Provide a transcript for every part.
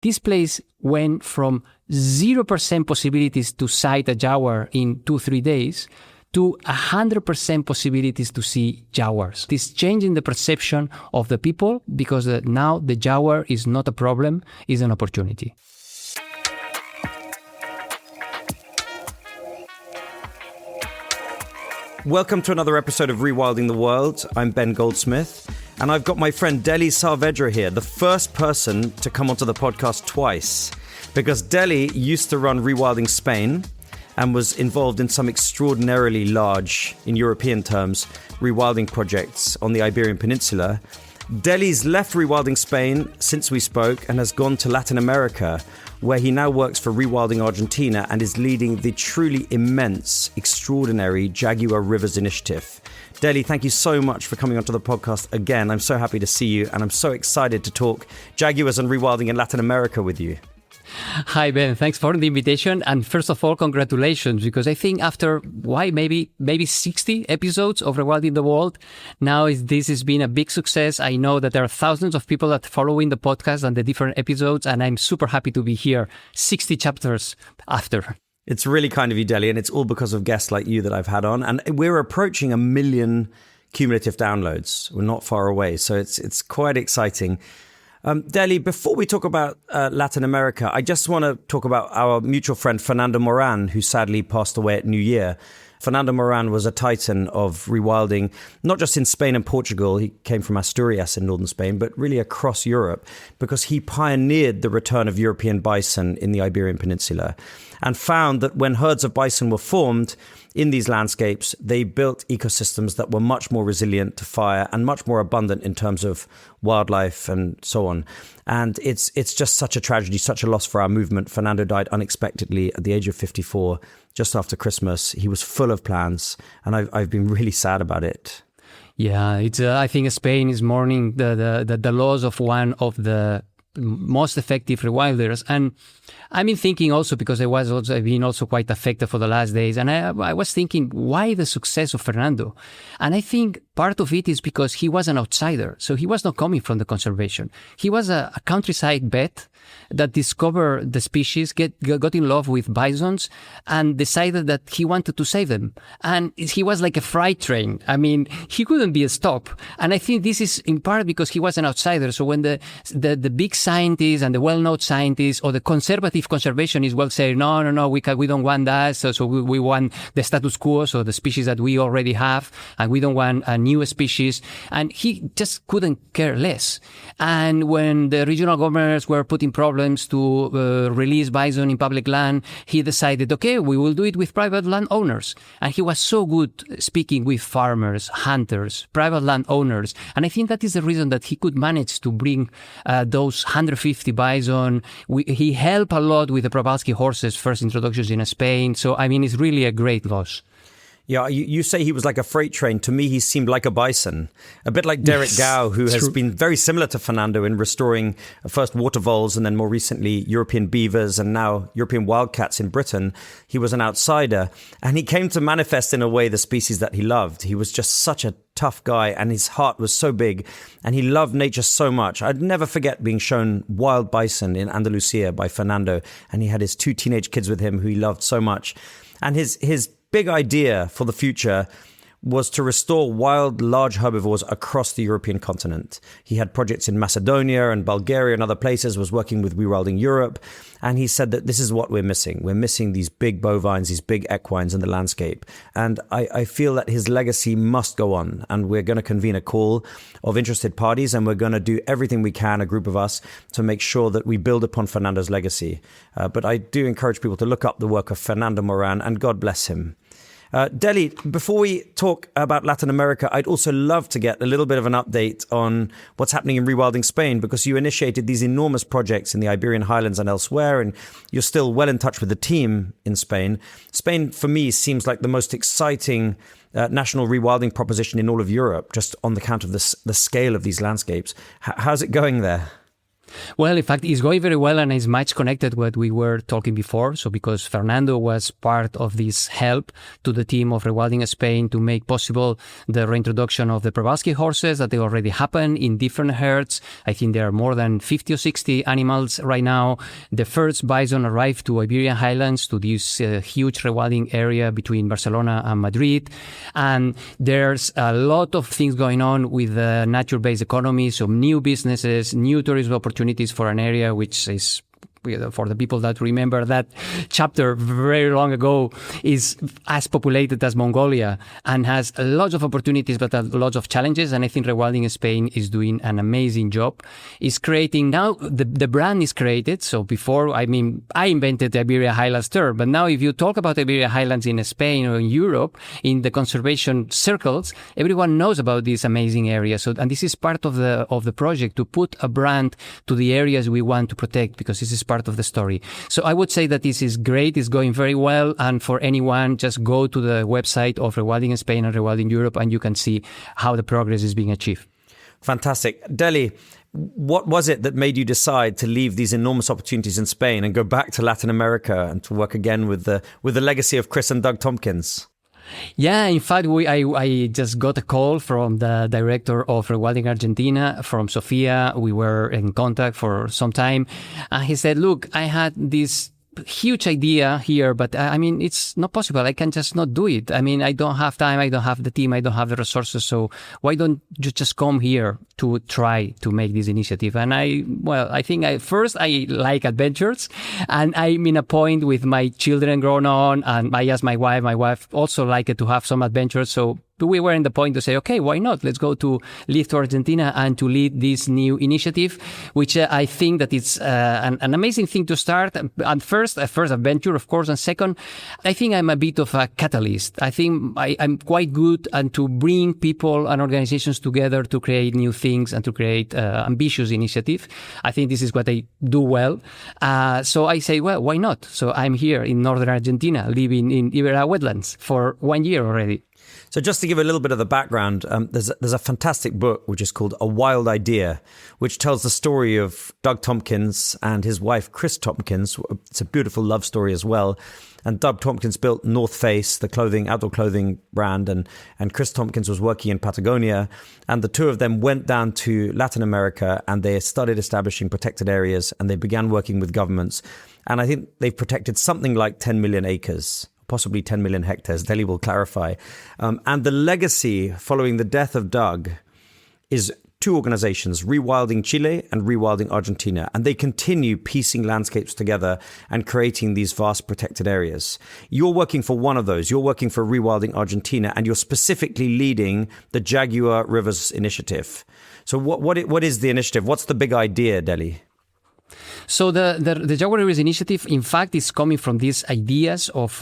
This place went from 0% possibilities to sight a jaguar in 2-3 days to 100% possibilities to see jaguars. This changing the perception of the people because now the jaguar is not a problem, it's an opportunity. Welcome to another episode of Rewilding the World. I'm Ben Goldsmith, and I've got my friend Deli Saavedra here, the first person to come onto the podcast twice, because Deli used to run Rewilding Spain and was involved in some extraordinarily large, in European terms, rewilding projects on the Iberian Peninsula. Deli's left Rewilding Spain since we spoke and has gone to Latin America, where he now works for Rewilding Argentina and is leading the truly immense, extraordinary Jaguar Rivers Initiative. Deli, thank you so much for coming onto the podcast again. I'm so happy to see you, and I'm so excited to talk jaguars and rewilding in Latin America with you. Hi, Ben. Thanks for the invitation. And first of all, congratulations, because I think after, maybe 60 episodes of Rewilding the World, now this has been a big success. I know that there are thousands of people that are following the podcast and the different episodes, and I'm super happy to be here 60 chapters after. It's really kind of you, Deli, and it's all because of guests like you that I've had on. And we're approaching 1 million cumulative downloads. We're not far away, so it's quite exciting. Deli, before we talk about Latin America, I just want to talk about our mutual friend, Fernando Moran, who sadly passed away at New Year. Fernando Moran was a titan of rewilding, not just in Spain and Portugal. He came from Asturias in northern Spain, but really across Europe, because he pioneered the return of European bison in the Iberian Peninsula and found that when herds of bison were formed in these landscapes, they built ecosystems that were much more resilient to fire and much more abundant in terms of wildlife and so on. And it's just such a tragedy, such a loss for our movement. Fernando died unexpectedly at the age of 54, just after Christmas. He was full of plans, and I've been really sad about it. Yeah, it's. I think Spain is mourning the loss of one of the most effective rewilders. And I've been thinking also, because I've been also quite affected for the last days, and I was thinking, why the success of Fernando? And I think part of it is because he was an outsider. So he was not coming from the conservation. He was a countryside vet that discovered the species, got in love with bisons, and decided that he wanted to save them. And he was like a freight train. I mean, he couldn't be stopped. And I think this is in part because he was an outsider. So when the big scientists and the well-known scientists or the conservative conservationists will say, no, we don't want that. So we want the status quo, so the species that we already have, and we don't want a new species. And he just couldn't care less. And when the regional governors were putting problems to release bison in public land, he decided, okay, we will do it with private land owners. And he was so good speaking with farmers, hunters, private land owners. And I think that is the reason that he could manage to bring those 150 bison. He helped a lot with the Przewalski horses' first introductions in Spain. So, I mean, it's really a great loss. Yeah, you say he was like a freight train. To me, he seemed like a bison, a bit like Derek Gow, who has been very similar to Fernando in restoring first water voles and then more recently European beavers and now European wildcats in Britain. He was an outsider, and he came to manifest in a way the species that he loved. He was just such a tough guy, and his heart was so big, and he loved nature so much. I'd never forget being shown wild bison in Andalusia by Fernando, and he had his 2 teenage kids with him who he loved so much. And his big idea for the future was to restore wild, large herbivores across the European continent. He had projects in Macedonia and Bulgaria and other places, was working with Rewilding Europe. And he said that this is what we're missing. We're missing these big bovines, these big equines in the landscape. And I feel that his legacy must go on. And we're going to convene a call of interested parties, and we're going to do everything we can, a group of us, to make sure that we build upon Fernando's legacy. But I do encourage people to look up the work of Fernando Moran, and God bless him. Deli, before we talk about Latin America, I'd also love to get a little bit of an update on what's happening in Rewilding Spain, because you initiated these enormous projects in the Iberian Highlands and elsewhere, and you're still well in touch with the team in Spain. Spain, for me, seems like the most exciting national rewilding proposition in all of Europe, just on the count of the scale of these landscapes. How's it going there? Well, in fact, it's going very well and is much connected what we were talking before. So because Fernando was part of this help to the team of Rewilding Spain to make possible the reintroduction of the Przewalski horses, that they already happen in different herds. I think there are more than 50 or 60 animals right now. The first bison arrived to Iberian Highlands, to this huge rewilding area between Barcelona and Madrid. And there's a lot of things going on with the nature-based economy, so new businesses, new tourism opportunities for an area which is, for the people that remember that chapter very long ago, is as populated as Mongolia and has lots of opportunities but lots of challenges. And I think Rewilding Spain is doing an amazing job. It's creating now, the brand is created. So before, I invented the Iberia Highlands term, but now if you talk about Iberia Highlands in Spain or in Europe, in the conservation circles, everyone knows about this amazing area. So, and this is part of the project, to put a brand to the areas we want to protect, because this is part of the story. So I would say that this is great. It's going very well. And for anyone, just go to the website of Rewilding Spain and Rewilding Europe, and you can see how the progress is being achieved. Fantastic. Deli, what was it that made you decide to leave these enormous opportunities in Spain and go back to Latin America and to work again with the legacy of Chris and Doug Tompkins? Yeah, in fact, I just got a call from the director of Rewilding Argentina, from Sofia. We were in contact for some time. And he said, look, I had this huge idea here, but it's not possible. I can just not do it. I don't have time. I don't have the team. I don't have the resources. So why don't you just come here to try to make this initiative? And I think I like adventures, and I'm in a point with my children grown on, and I asked my wife also liked to have some adventures. So we were in the point to say, okay, why not? Let's go to live to Argentina and to lead this new initiative, which I think that it's an amazing thing to start. And first adventure, of course. And second, I think I'm a bit of a catalyst. I think I'm quite good and to bring people and organizations together to create new things and to create ambitious initiative. I think this is what I do well. So I say, well, why not? So I'm here in northern Argentina, living in Iberia wetlands for 1 year already. So just to give a little bit of the background, there's a fantastic book which is called A Wild Idea, which tells the story of Doug Tompkins and his wife, Chris Tompkins. It's a beautiful love story as well. And Doug Tompkins built North Face, the outdoor clothing brand, and Chris Tompkins was working in Patagonia. And the two of them went down to Latin America and they started establishing protected areas, and they began working with governments. And I think they've protected something like 10 million acres. Possibly 10 million hectares. Deli will clarify. And the legacy following the death of Doug is two organizations, Rewilding Chile and Rewilding Argentina. And they continue piecing landscapes together and creating these vast protected areas. You're working for one of those. You're working for Rewilding Argentina, and you're specifically leading the Jaguar Rivers Initiative. So what is the initiative? What's the big idea, Deli? So the Jaguar Rivers Initiative, in fact, is coming from these ideas of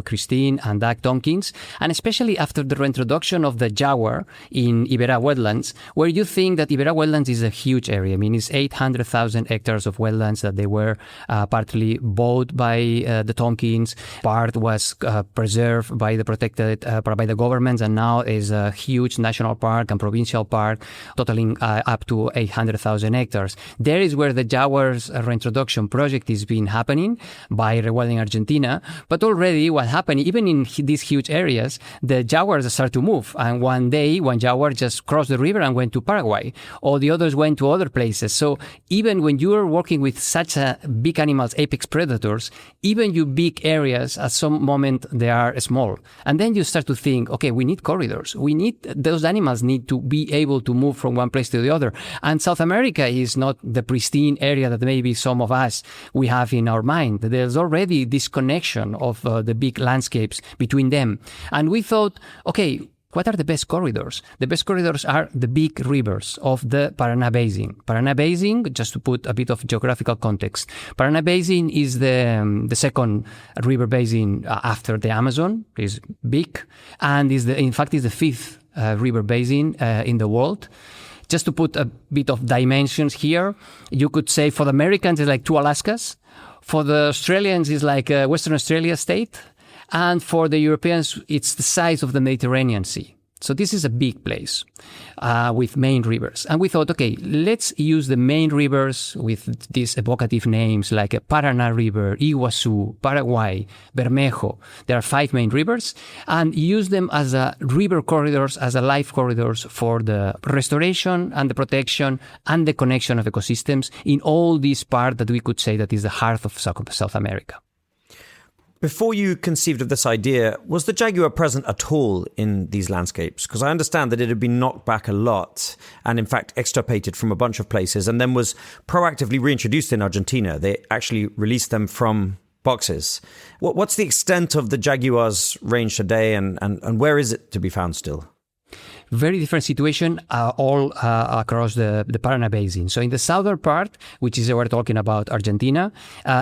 Christine and Doug Tompkins, and especially after the reintroduction of the jaguar in Iberia wetlands, where you think that Iberia wetlands is a huge area. It's 800,000 hectares of wetlands that they were partly bought by the Tompkins, part was preserved by the protected by the governments, and now is a huge national park and provincial park, totaling up to 800,000 hectares. There is where the jaguars reintroduction project is being happening by Rewilding Argentina. But already what happened, even in these huge areas, the jaguars start to move. And one day, one jaguar just crossed the river and went to Paraguay. All the others went to other places. So even when you are working with such big animals, apex predators, even your big areas, at some moment, they are small. And then you start to think, okay, we need corridors. Those animals need to be able to move from one place to the other. And South America is not the pristine area that maybe some of us we have in our mind. There's already this connection of the big landscapes between them. And we thought, okay, what are the best corridors? The best corridors are the big rivers of the Paraná Basin. Paraná Basin, just to put a bit of geographical context, Paraná Basin is the second river basin after the Amazon. It's big, and in fact is the fifth river basin in the world. Just to put a bit of dimensions here, you could say for the Americans, it's like two Alaskas. For the Australians, it's like a Western Australia state. And for the Europeans, it's the size of the Mediterranean Sea. So this is a big place with main rivers. And we thought, okay, let's use the main rivers with these evocative names like Paraná River, Iguazu, Paraguay, Bermejo. There are 5 main rivers, and use them as a river corridors, as a life corridors for the restoration and the protection and the connection of ecosystems in all this part that we could say that is the heart of South America. Before you conceived of this idea, was the jaguar present at all in these landscapes? Because I understand that it had been knocked back a lot and in fact extirpated from a bunch of places and then was proactively reintroduced in Argentina. They actually released them from boxes. What's the extent of the jaguar's range today and where is it to be found still? Very different situation all across the Paraná Basin. So in the southern part, which is we're talking about Argentina,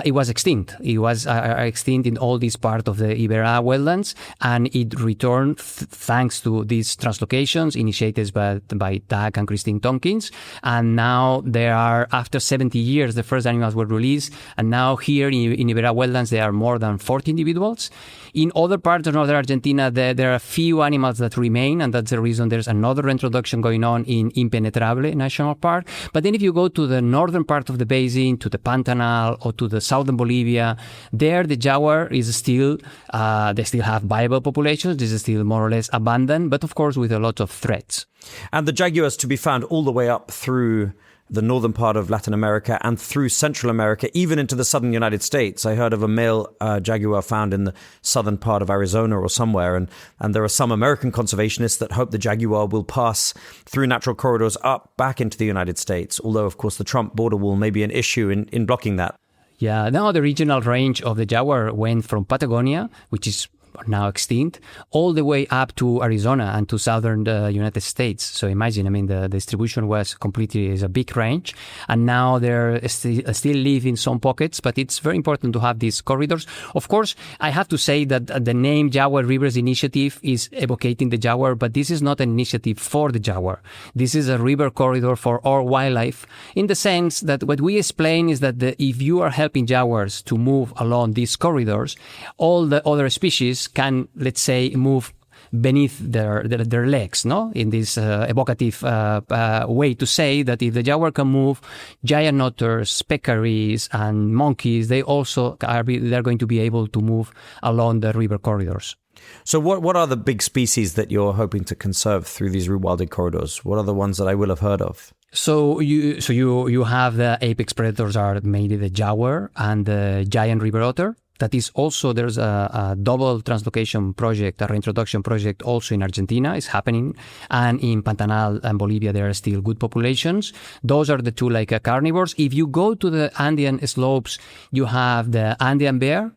it was extinct. It was extinct in all this part of the Iberá wetlands, and it returned thanks to these translocations initiated by Doug and Christine Tompkins. And now there are, after 70 years, the first animals were released, and now here in Iberá wetlands there are more than 40 individuals. In other parts of northern Argentina, there are a few animals that remain, and that's the reason there's another introduction going on in Impenetrable National Park. But then if you go to the northern part of the basin, to the Pantanal or to the southern Bolivia, there the jaguar is still, they still have viable populations. This is still more or less abundant, but of course with a lot of threats. And the jaguars to be found all the way up through the northern part of Latin America and through Central America, even into the southern United States. I heard of a male jaguar found in the southern part of Arizona or somewhere. And there are some American conservationists that hope the jaguar will pass through natural corridors up back into the United States. Although, of course, the Trump border wall may be an issue in blocking that. Yeah, now the regional range of the jaguar went from Patagonia, which is now extinct, all the way up to Arizona and to southern United States. So imagine, I mean, the distribution was completely, is a big range. And now they're still live in some pockets, but it's very important to have these corridors. Of course, I have to say that the name Jaguar Rivers Initiative is evocating the jaguar, but this is not an initiative for the jaguar. This is a river corridor for all wildlife, in the sense that what we explain is that if you are helping jaguars to move along these corridors, all the other species can, let's say, move beneath their legs, no? In this evocative way to say that if the jaguar can move, giant otters, peccaries, and monkeys, they're going to be able to move along the river corridors. So what are the big species that you're hoping to conserve through these rewilded corridors? What are the ones that I will have heard of? So you have the apex predators are mainly the jaguar and the giant river otter. That is also, there's a double translocation project, a reintroduction project also in Argentina is happening. And in Pantanal and Bolivia, there are still good populations. Those are the two carnivores. If you go to the Andean slopes, you have the Andean bear.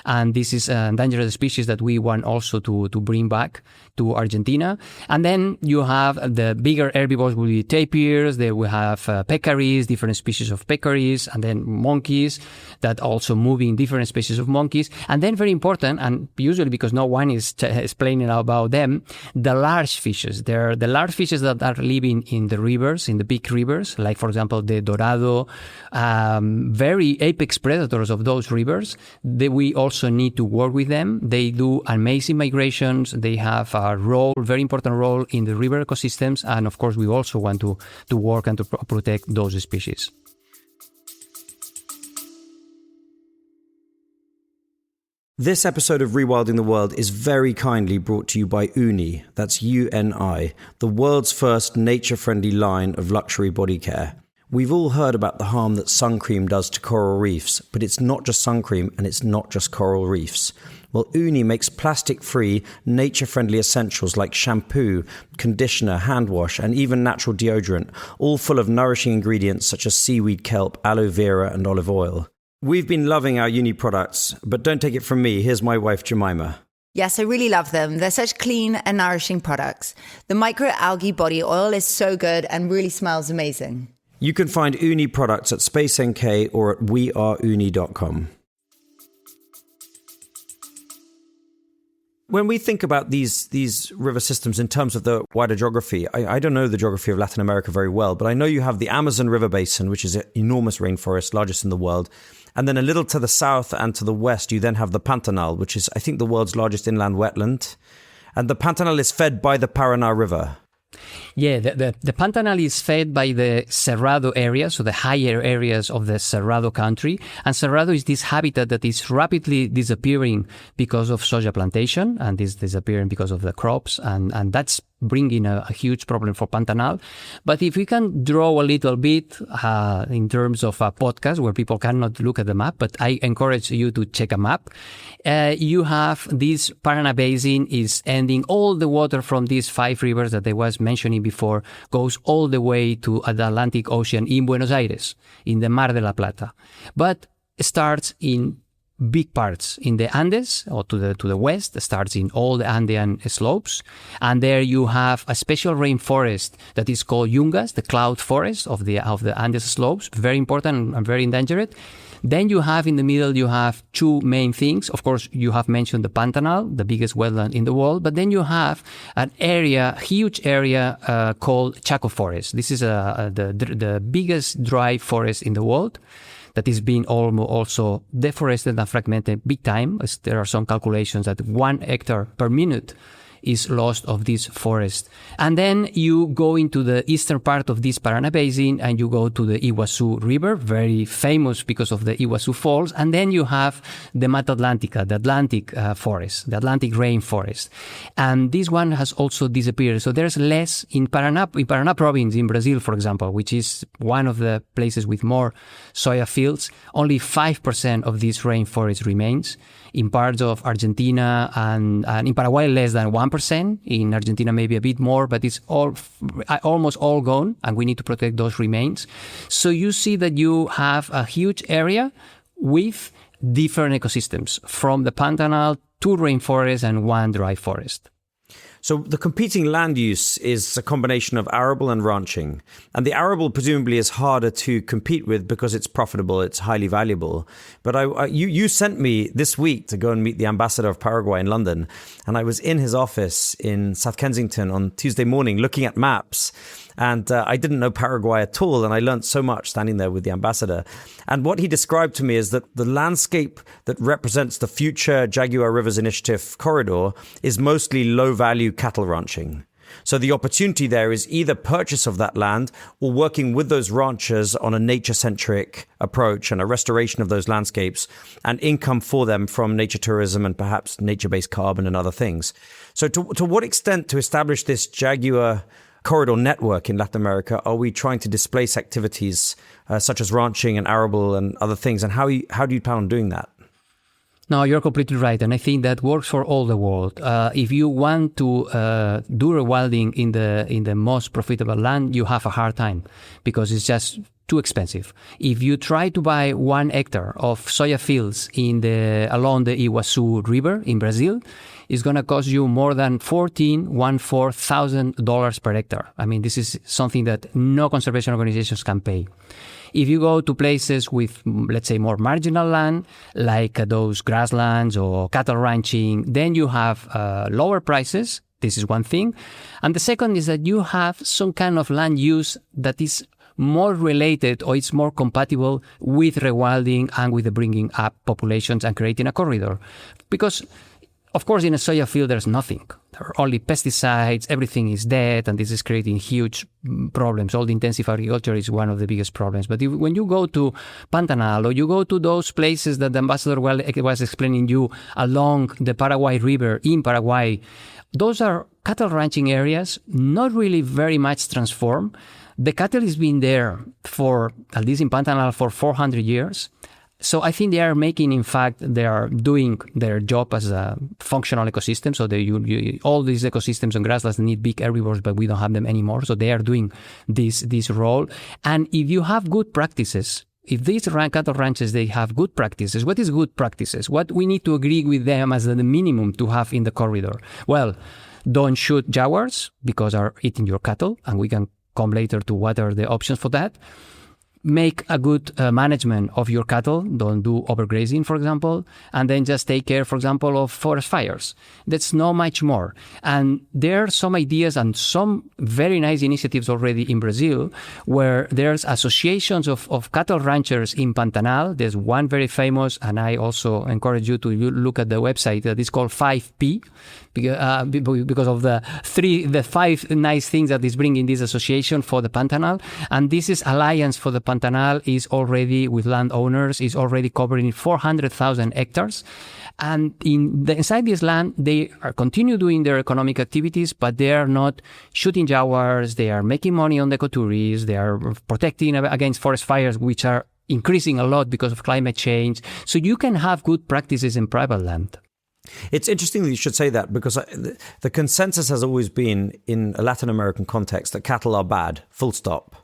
And this is a endangered species that we want also to bring back to Argentina. And then you have the bigger herbivores will be tapirs. They will have peccaries, different species of peccaries, and then monkeys that also moving different species of monkeys. And then very important, and usually because no one is explaining about them, the large fishes. They're the large fishes that are living in the rivers, in the big rivers, like for example, the Dorado, very apex predators of those rivers. We also need to work with them. They do amazing migrations. They have a very important role in the river ecosystems. And of course, we also want to work and to protect those species. This episode of Rewilding the World is very kindly brought to you by Uni, that's UNI, the world's first nature-friendly line of luxury body care. We've all heard about the harm that sun cream does to coral reefs, but it's not just sun cream and it's not just coral reefs. Well, Uni makes plastic-free, nature-friendly essentials like shampoo, conditioner, hand wash, and even natural deodorant, all full of nourishing ingredients such as seaweed kelp, aloe vera, and olive oil. We've been loving our Uni products, but don't take it from me. Here's my wife, Jemima. Yes, I really love them. They're such clean and nourishing products. The microalgae body oil is so good and really smells amazing. You can find Uni products at Space NK or at weareuni.com. When we think about these river systems in terms of the wider geography, I don't know the geography of Latin America very well, but I know you have the Amazon River Basin, which is an enormous rainforest, largest in the world. And then a little to the south and to the west, you then have the Pantanal, which is, I think, the world's largest inland wetland. And the Pantanal is fed by the Paraná River. Yeah, the Pantanal is fed by the Cerrado area, so the higher areas of the Cerrado country. And Cerrado is this habitat that is rapidly disappearing because of soja plantation, and is disappearing because of the crops. And that's bringing a huge problem for Pantanal. But if we can draw a little bit in terms of a podcast where people cannot look at the map, but I encourage you to check a map. You have this Paraná Basin is ending all the water from these 5 rivers that I was mentioning before, goes all the way to the Atlantic Ocean in Buenos Aires, in the Mar de la Plata. But starts in big parts in the Andes, or to the west, starts in all the Andean slopes. And there you have a special rainforest that is called Yungas, the cloud forest of the Andes slopes, very important and very endangered. Then you have in the middle, you have 2 main things. Of course, you have mentioned the Pantanal, the biggest wetland in the world, but then you have an area, huge area called Chaco Forest. This is the biggest dry forest in the world that is being also deforested and fragmented big time. There are some calculations that 1 hectare per minute is lost of this forest. And then you go into the eastern part of this Paraná Basin and you go to the Iguazu River, very famous because of the Iguazu Falls. And then you have the Mata Atlântica, the Atlantic forest, the Atlantic rainforest. And this one has also disappeared. So there's less in Paraná province in Brazil, for example, which is one of the places with more soya fields. Only 5% of this rainforest remains. In parts of Argentina and in Paraguay, less than 1%. In Argentina, maybe a bit more, but it's almost all gone, and we need to protect those remains. So you see that you have a huge area with different ecosystems, from the Pantanal, 2 rainforests, and 1 dry forest. So the competing land use is a combination of arable and ranching. And the arable presumably is harder to compete with because it's profitable, it's highly valuable. But you sent me this week to go and meet the ambassador of Paraguay in London. And I was in his office in South Kensington on Tuesday morning looking at maps. And I didn't know Paraguay at all. And I learned so much standing there with the ambassador. And what he described to me is that the landscape that represents the future Jaguar Rivers Initiative corridor is mostly low-value cattle ranching. So the opportunity there is either purchase of that land or working with those ranchers on a nature-centric approach and a restoration of those landscapes and income for them from nature tourism and perhaps nature-based carbon and other things. So to what extent to establish this Jaguar corridor network in Latin America are we trying to displace activities such as ranching and arable and other things? And how do you plan on doing that? No, you're completely right. And I think that works for all the world. If you want to do rewilding in the most profitable land, you have a hard time because it's just too expensive. If you try to buy 1 hectare of soya fields along the Iguazu River in Brazil, it's going to cost you more than $14,000 per hectare. I mean, this is something that no conservation organizations can pay. If you go to places with, let's say, more marginal land, like those grasslands or cattle ranching, then you have lower prices. This is one thing. And the second is that you have some kind of land use that is more related or it's more compatible with rewilding and with the bringing up populations and creating a corridor. Because, of course, in a soya field, there's nothing. There are only pesticides, everything is dead, and this is creating huge problems. All the intensive agriculture is one of the biggest problems. But when you go to Pantanal or you go to those places that the ambassador was explaining you along the Paraguay River in Paraguay, those are cattle ranching areas, not really very much transformed. The cattle has been there for, at least in Pantanal, for 400 years. So I think they are making, in fact, they are doing their job as a functional ecosystem. So all these ecosystems and grasslands need big herbivores, but we don't have them anymore. So they are doing this role. And if you have good practices, if these cattle ranches, they have good practices, what is good practices? What we need to agree with them as the minimum to have in the corridor? Well, don't shoot jaguars because are eating your cattle, and we can come later to what are the options for that. make a good management of your cattle. Don't do overgrazing, for example, and then just take care, for example, of forest fires. That's not much more. And there are some ideas and some very nice initiatives already in Brazil where there's associations of cattle ranchers in Pantanal. There's one very famous, and I also encourage you to look at the website that is called 5P, because of the 5 nice things that is bringing this association for the Pantanal. And this is Alliance for the Pantanal is already with landowners, is already covering 400,000 hectares. And inside this land, they are continue doing their economic activities, but they are not shooting jaguars. They are making money on the ecotourism. They are protecting against forest fires, which are increasing a lot because of climate change. So you can have good practices in private land. It's interesting that you should say that, because the consensus has always been in a Latin American context that cattle are bad, full stop.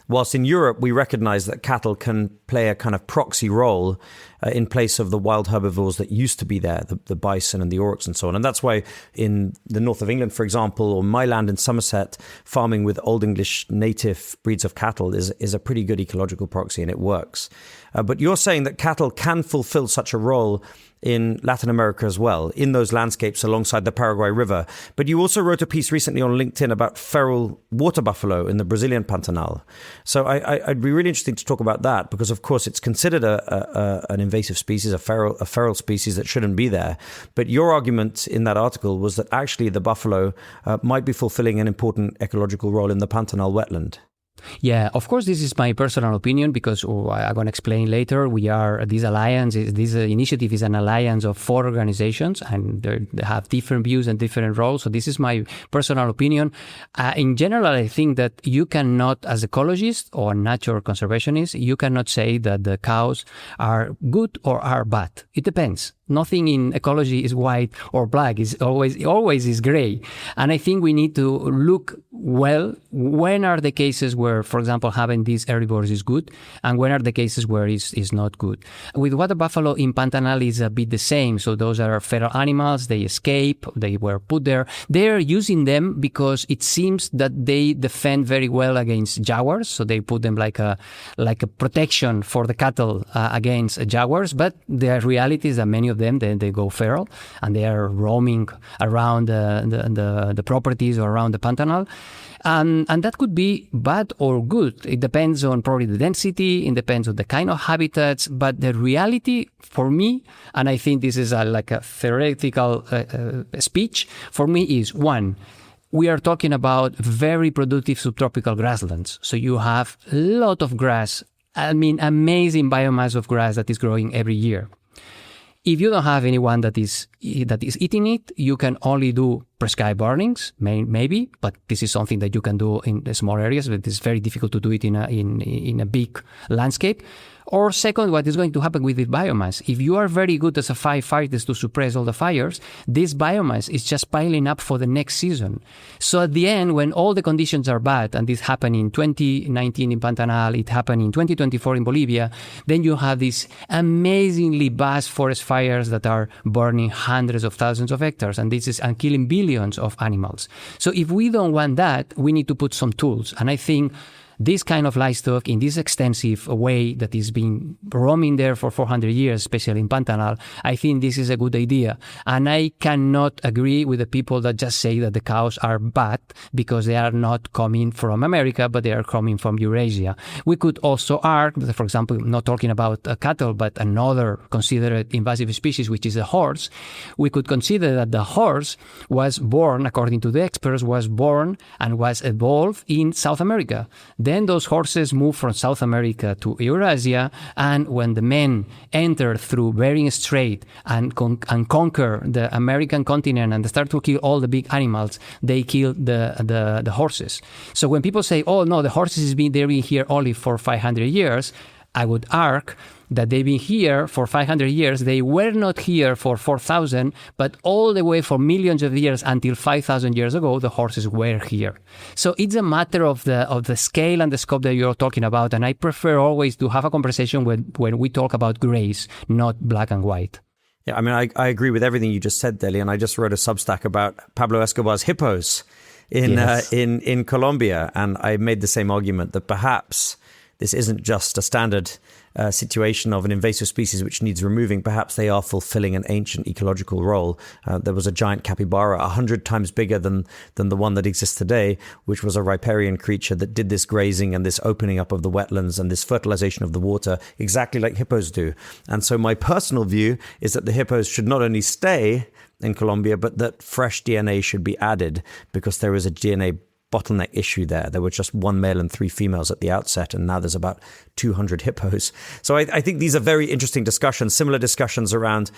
Whilst in Europe, we recognize that cattle can play a kind of proxy role in place of the wild herbivores that used to be there, the bison and the aurochs and so on. And that's why in the north of England, for example, or my land in Somerset, farming with Old English native breeds of cattle is a pretty good ecological proxy, and it works. But you're saying that cattle can fulfill such a role in Latin America as well, in those landscapes alongside the Paraguay River. But you also wrote a piece recently on LinkedIn about feral water buffalo in the Brazilian Pantanal. So I'd be really interested to talk about that, because of course it's considered an invasive species, a feral species that shouldn't be there. But your argument in that article was that actually the buffalo might be fulfilling an important ecological role in the Pantanal wetland. Yeah, of course, this is my personal opinion, because I'm going to explain later. This initiative is an alliance of 4 organizations, and they have different views and different roles. So this is my personal opinion. In general, I think that you cannot, as ecologist or natural conservationist, you cannot say that the cows are good or are bad. It depends. Nothing in ecology is white or black. It's always is gray. And I think we need to look well, when are the cases where, for example, having these herbivores is good, and when are the cases where it's not good. With water buffalo in Pantanal is a bit the same. So those are feral animals. They escape. They were put there. They're using them because it seems that they defend very well against jaguars. So they put them like a protection for the cattle against jaguars. But the reality is that many of them, they go feral, and they are roaming around the properties or around the Pantanal. And that could be bad or good. It depends on probably the density, it depends on the kind of habitats. But the reality for me, and I think this is like a theoretical speech, for me is, one, we are talking about very productive subtropical grasslands. So you have a lot of grass, amazing biomass of grass that is growing every year. If you don't have anyone that is eating it, you can only do prescribed burnings, maybe, but this is something that you can do in the small areas, but it's very difficult to do it in a big landscape. Or second, what is going to happen with the biomass? If you are very good as a firefighter to suppress all the fires, this biomass is just piling up for the next season. So at the end, when all the conditions are bad, and this happened in 2019 in Pantanal, it happened in 2024 in Bolivia, then you have these amazingly vast forest fires that are burning hundreds of thousands of hectares, and killing billions of animals. So if we don't want that, we need to put some tools. And I think this kind of livestock in this extensive way that is being roaming there for 400 years, especially in Pantanal, I think this is a good idea. And I cannot agree with the people that just say that the cows are bad because they are not coming from America, but they are coming from Eurasia. We could also argue, for example, not talking about cattle, but another considered invasive species, which is the horse. We could consider that the horse was born, according to the experts, was born and was evolved in South America. Then those horses moved from South America to Eurasia, and when the men entered through Bering Strait and conquer the American continent and start to kill all the big animals, they killed the horses. So when people say, oh no, the horses they've been here only for 500 years, I would argue that they've been here for 500 years. They were not here for 4,000, but all the way for millions of years until 5,000 years ago, the horses were here. So it's a matter of the scale and the scope that you're talking about. And I prefer always to have a conversation when we talk about grays, not black and white. Yeah, I agree with everything you just said, Deli, and I just wrote a Substack about Pablo Escobar's hippos in Colombia, and I made the same argument that perhaps this isn't just a standard situation of an invasive species which needs removing. Perhaps they are fulfilling an ancient ecological role. There was a giant capybara 100 times bigger than the one that exists today, which was a riparian creature that did this grazing and this opening up of the wetlands and this fertilization of the water exactly like hippos do. And so my personal view is that the hippos should not only stay in Colombia, but that fresh DNA should be added, because there is a DNA bottleneck issue there. There were just 1 male and 3 females at the outset, and now there's about 200 hippos. So I think these are very interesting discussions, similar discussions around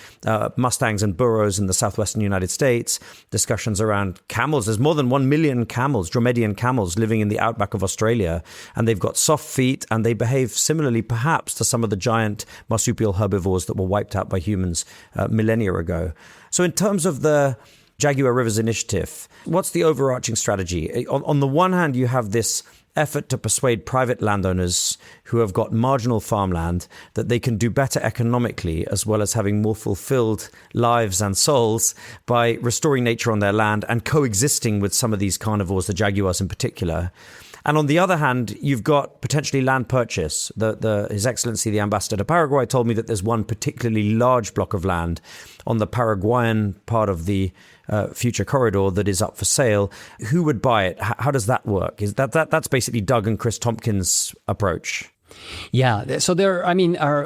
mustangs and burros in the southwestern United States, discussions around camels. There's more than 1 million camels, Dromedaean camels, living in the outback of Australia, and they've got soft feet, and they behave similarly perhaps to some of the giant marsupial herbivores that were wiped out by humans millennia ago. So in terms of the Jaguar Rivers Initiative, what's the overarching strategy? On the one hand, you have this effort to persuade private landowners who have got marginal farmland that they can do better economically, as well as having more fulfilled lives and souls by restoring nature on their land and coexisting with some of these carnivores, the jaguars in particular. And on the other hand, you've got potentially land purchase. His Excellency, the Ambassador to Paraguay, told me that there's one particularly large block of land on the Paraguayan part of the future corridor that is up for sale. Who would buy it? How does that work? Is that's basically Doug and Chris Tompkins' approach? Yeah, so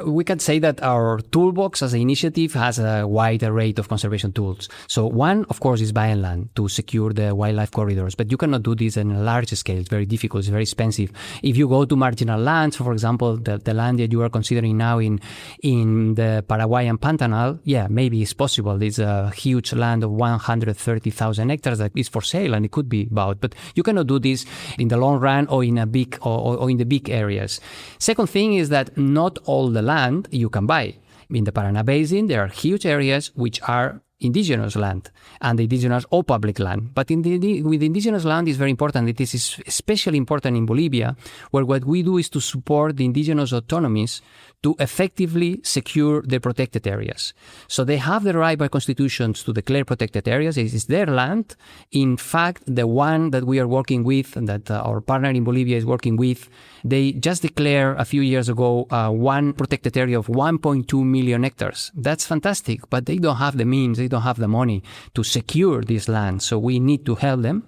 we can say that our toolbox as an initiative has a wide array of conservation tools. So one, of course, is buying land to secure the wildlife corridors, but you cannot do this on a large scale. It's very difficult. It's very expensive. If you go to marginal lands, for example, the land that you are considering now in the Paraguayan Pantanal, yeah, maybe it's possible. It's a huge land of 130,000 hectares that is for sale and it could be bought, but you cannot do this in the long run or in a big or in the big areas. Second thing is that not all the land you can buy. In the Paraná Basin, there are huge areas which are indigenous land, and the indigenous or public land. But with indigenous land, it's very important. It is especially important in Bolivia, where what we do is to support the indigenous autonomies to effectively secure the protected areas. So they have the right by constitutions to declare protected areas. It is their land. In fact, the one that we are working with, and that our partner in Bolivia is working with, they just declared a few years ago one protected area of 1.2 million hectares. That's fantastic, but they don't have the means, they don't have the money to secure this land. So we need to help them.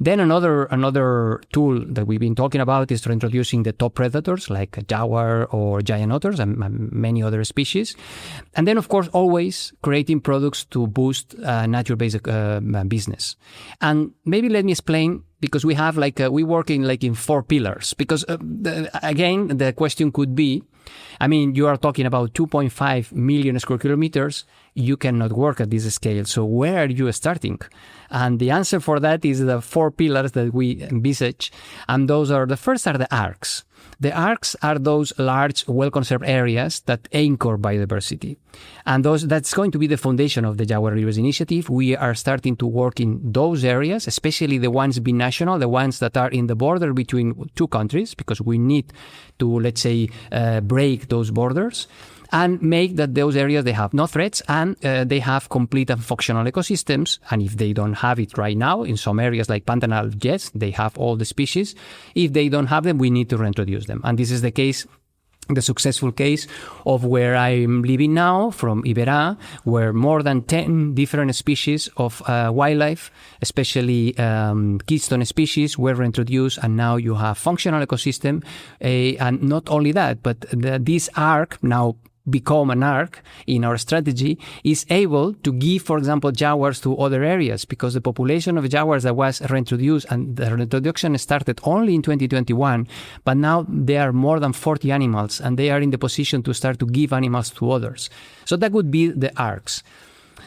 Then another tool that we've been talking about is introducing the top predators like jaguar or giant otters and many other species. And then, of course, always creating products to boost nature-based business. And maybe let me explain, because we have we work in 4 pillars. Because again, the question could be, you are talking about 2.5 million square kilometers. You cannot work at this scale. So where are you starting? And the answer for that is the 4 pillars that we envisage. And the first are the arcs. The arcs are those large, well-conserved areas that anchor biodiversity. And that's going to be the foundation of the Jaguar Rivers Initiative. We are starting to work in those areas, especially the ones binational, the ones that are in the border between 2 countries, because we need to, let's say, break those borders and make that those areas, they have no threats and they have complete and functional ecosystems. And if they don't have it right now, in some areas like Pantanal, yes, they have all the species. If they don't have them, we need to reintroduce them. And this is the case, the successful case of where I'm living now, from Iberá, where more than 10 different species of wildlife, especially keystone species, were reintroduced, and now you have functional ecosystem. And not only that, but this arc now become an arc in our strategy, is able to give, for example, jaguars to other areas, because the population of jaguars that was reintroduced, and the reintroduction started only in 2021, but now there are more than 40 animals, and they are in the position to start to give animals to others. So that would be the arcs.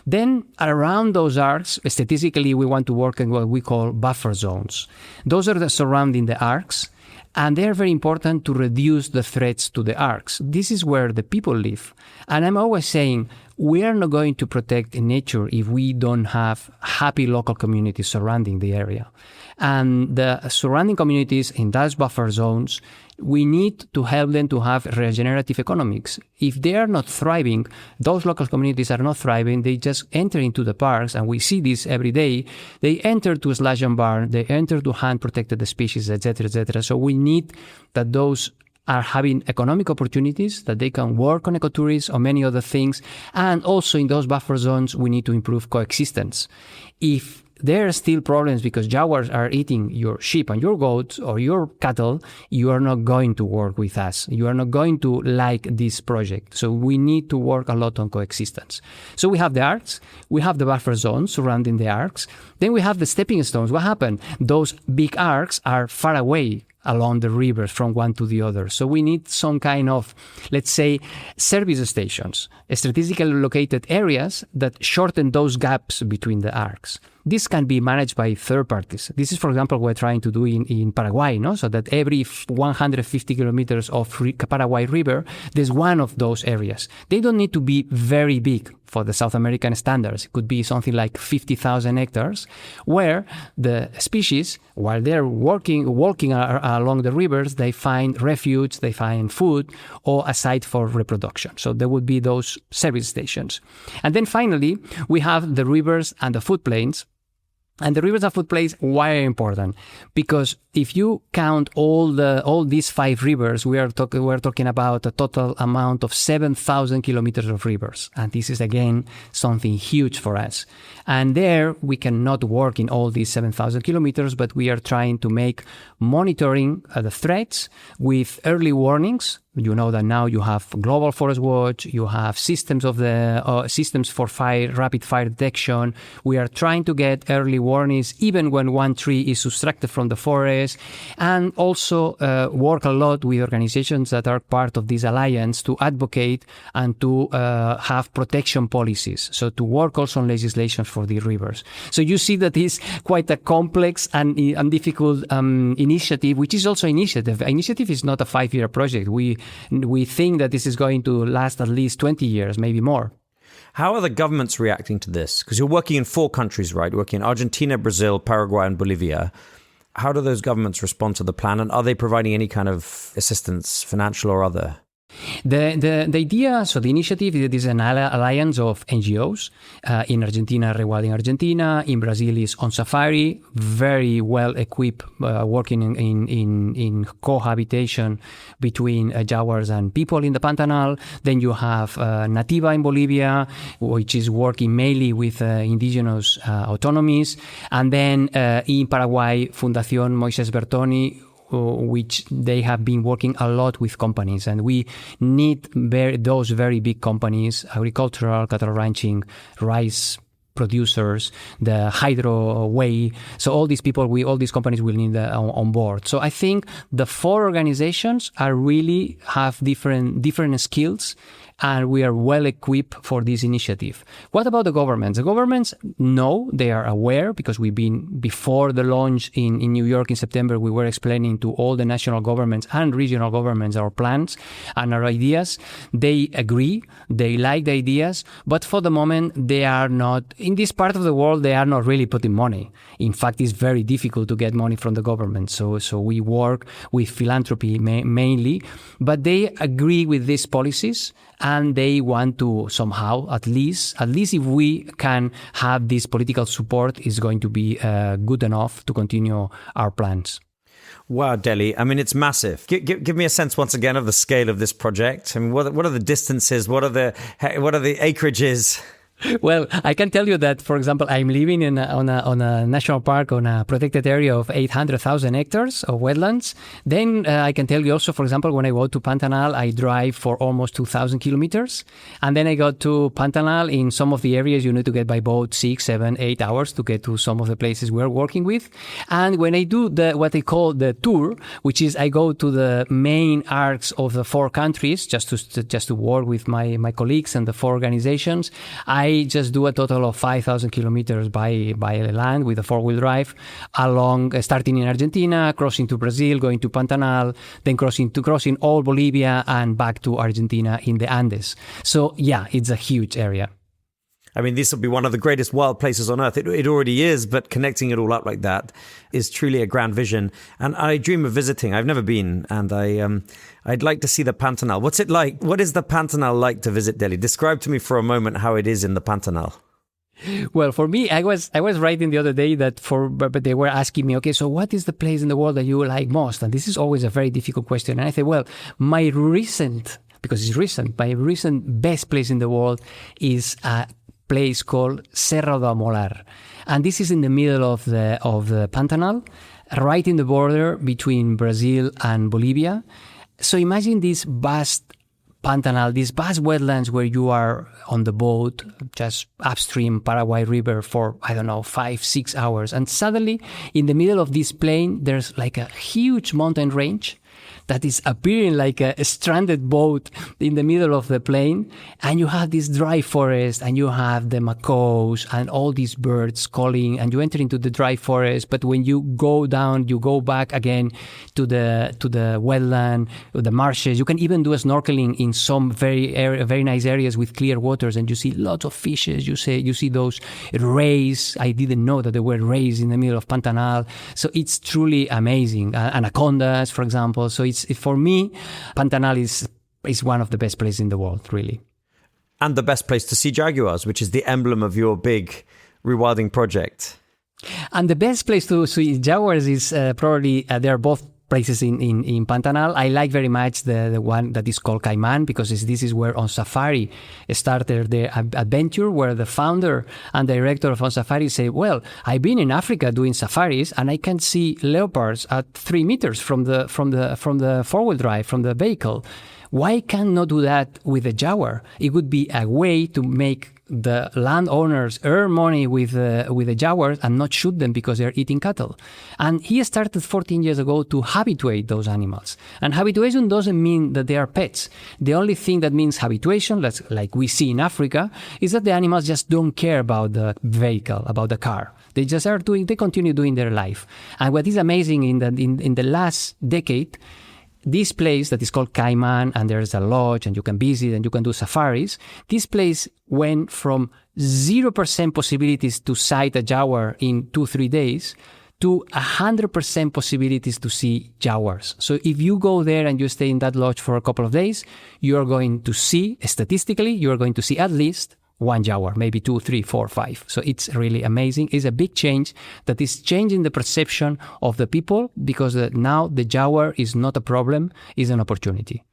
Then around those arcs, statistically, we want to work in what we call buffer zones. Those are the surrounding the arcs, and they're very important to reduce the threats to the arcs. This is where the people live. And I'm always saying, we are not going to protect nature if we don't have happy local communities surrounding the area. And the surrounding communities in those buffer zones, we need to help them to have regenerative economics. If they are not thriving, those local communities are not thriving, they just enter into the parks, and we see this every day. They enter to slash and burn, they enter to hunt protected species, etc., etc. So we need that those are having economic opportunities that they can work on ecotourism or many other things. And also in those buffer zones, we need to improve coexistence. If there are still problems because jaguars are eating your sheep and your goats or your cattle, you are not going to work with us. You are not going to like this project. So we need to work a lot on coexistence. So we have the arcs, we have the buffer zones surrounding the arcs, then we have the stepping stones. What happened? Those big arcs are far away along the rivers from one to the other. So we need some kind of, let's say, service stations, strategically located areas that shorten those gaps between the arcs. This can be managed by third parties. This is, for example, what we're trying to do in Paraguay, no? So that every 150 kilometers of Paraguay River, there's one of those areas. They don't need to be very big for the South American standards. It could be something like 50,000 hectares, where the species, while they're walking along the rivers, they find refuge, they find food, or a site for reproduction. So there would be those service stations. And then finally, we have the rivers and the floodplains. And the rivers and floodplains, why are important? Because if you count all these 5 rivers, we're talking about a total amount of 7,000 kilometers of rivers. And this is, again, something huge for us. And there, we cannot work in all these 7,000 kilometers, but we are trying to make monitoring the threats with early warnings. You know that now you have Global Forest Watch, you have systems for rapid fire detection. We are trying to get early warnings even when one tree is subtracted from the forest, and also work a lot with organizations that are part of this alliance to advocate and to have protection policies. So to work also on legislation for the rivers. So you see that it's quite a complex and difficult initiative, which is also initiative. Initiative is not a 5-year project. We think that this is going to last at least 20 years, maybe more. How are the governments reacting to this? Because you're working in 4 countries, right? You're working in Argentina, Brazil, Paraguay, and Bolivia. How do those governments respond to the plan? And are they providing any kind of assistance, financial or other? The idea, so the initiative is an alliance of NGOs. In Argentina, Rewilding Argentina. In Brazil is On Safari, very well equipped, working in cohabitation between jaguars and people in the Pantanal. Then you have Nativa in Bolivia, which is working mainly with indigenous autonomies. And then in Paraguay, Fundación Moisés Bertoni, which they have been working a lot with companies. And we need those very big companies, agricultural, cattle ranching, rice producers, the hydro way. So all these people, all these companies will need on board. So I think the 4 organizations really have different skills, and we are well equipped for this initiative. What about the governments? The governments know, they are aware, because we've been, before the launch in New York in September, we were explaining to all the national governments and regional governments our plans and our ideas. They agree, they like the ideas, but for the moment, they are not, in this part of the world, they are not really putting money. In fact, it's very difficult to get money from the government. So we work with philanthropy mainly, but they agree with these policies, and they want to somehow, at least if we can have this political support, is going to be good enough to continue our plans. Wow, Deli. I mean, it's massive. Give me a sense once again of the scale of this project. I mean, what are the distances? What are the acreages? Well, I can tell you that, for example, I'm living on a national park, on a protected area of 800,000 hectares of wetlands. Then I can tell you also, for example, when I go to Pantanal, I drive for almost 2,000 kilometers. And then I go to Pantanal. In some of the areas, you need to get by boat 6, 7, 8 hours to get to some of the places we're working with. And when I do what I call the tour, which is I go to the main arcs of the 4 countries just to work with my colleagues and the 4 organizations, I just do a total of 5,000 kilometers by land with a 4-wheel drive, starting in Argentina, crossing to Brazil, going to Pantanal, then crossing all Bolivia and back to Argentina in the Andes. So yeah, it's a huge area. I mean, this will be one of the greatest wild places on earth. It already is, but connecting it all up like that is truly a grand vision. And I dream of visiting. I've never been, and I'd like to see the Pantanal. What's it like? What is the Pantanal like to visit, Deli? Describe to me for a moment how it is in the Pantanal. Well, for me, I was writing the other day that but they were asking me, okay, so what is the place in the world that you like most? And this is always a very difficult question. And I said, well, my recent best place in the world is a place called Serra do Amolar. And this is in the middle of the Pantanal, right in the border between Brazil and Bolivia. So imagine this vast Pantanal, these vast wetlands where you are on the boat just upstream Paraguay River for, 5-6 hours. And suddenly, in the middle of this plain, there's like a huge mountain range that is appearing like a stranded boat in the middle of the plain. And you have this dry forest, and you have the macaws and all these birds calling, and you enter into the dry forest. But when you go down, you go back again to the wetland, the marshes. You can even do a snorkeling in some very nice areas with clear waters, and you see lots of fishes. You see those rays. I didn't know that there were rays in the middle of Pantanal. So it's truly amazing. Anacondas, for example. So for me, Pantanal is one of the best places in the world, really. And the best place to see jaguars, which is the emblem of your big rewilding project. And the best place to see jaguars is probably, they're both places in Pantanal. I like very much the one that is called Caiman, because this is where On Safari started their adventure, where the founder and director of On Safari say, well, I've been in Africa doing safaris and I can see leopards at 3 meters from the four-wheel drive, from the vehicle. Why can't not do that with a jaguar? It would be a way to make the landowners earn money with the jaguars and not shoot them because they're eating cattle. And he started 14 years ago to habituate those animals. And habituation doesn't mean that they are pets. The only thing that means habituation, like we see in Africa, is that the animals just don't care about the vehicle, about the car. They just they continue doing their life. And what is amazing in the last decade, this place that is called Caiman, and there's a lodge, and you can visit, and you can do safaris. This place went from 0% possibilities to sight a jaguar in 2-3 days to 100% possibilities to see jaguars. So if you go there and you stay in that lodge for a couple of days, you're going to see, statistically, you're going to see at least one jaguar, maybe 2, 3, 4, 5. So it's really amazing. It's a big change that is changing the perception of the people, because now the jaguar is not a problem, it's an opportunity.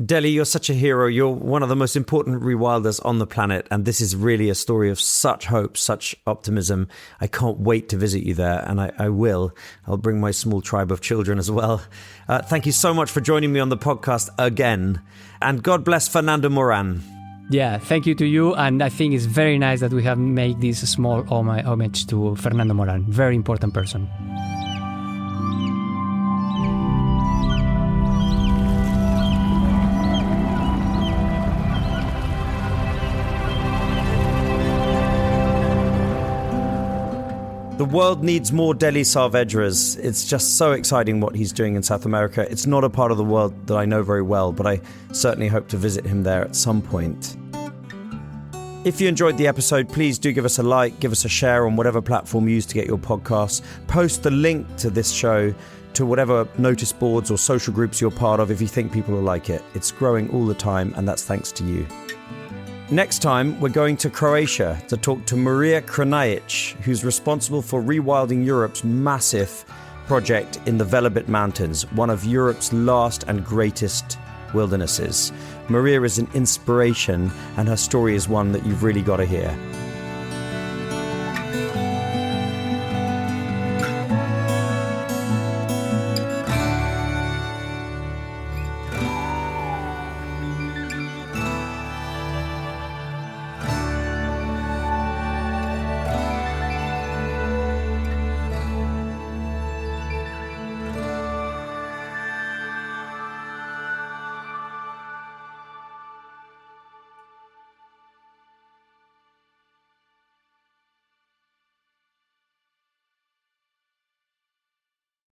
Deli, you're such a hero. You're one of the most important rewilders on the planet. And this is really a story of such hope, such optimism. I can't wait to visit you there. And I will. I'll bring my small tribe of children as well. Thank you so much for joining me on the podcast again. And God bless Fernando Moran. Yeah, thank you to you. And I think it's very nice that we have made this small homage to Fernando Moran. Very important person. The world needs more Deli Saavedras. It's just so exciting what he's doing in South America. It's not a part of the world that I know very well, but I certainly hope to visit him there at some point. If you enjoyed the episode, please do give us a like, give us a share on whatever platform you use to get your podcasts. Post the link to this show to whatever notice boards or social groups you're part of if you think people will like it. It's growing all the time, and that's thanks to you. Next time, we're going to Croatia to talk to Maria Kranajic, who's responsible for rewilding Europe's massive project in the Velebit Mountains, one of Europe's last and greatest wildernesses. Maria is an inspiration, and her story is one that you've really got to hear.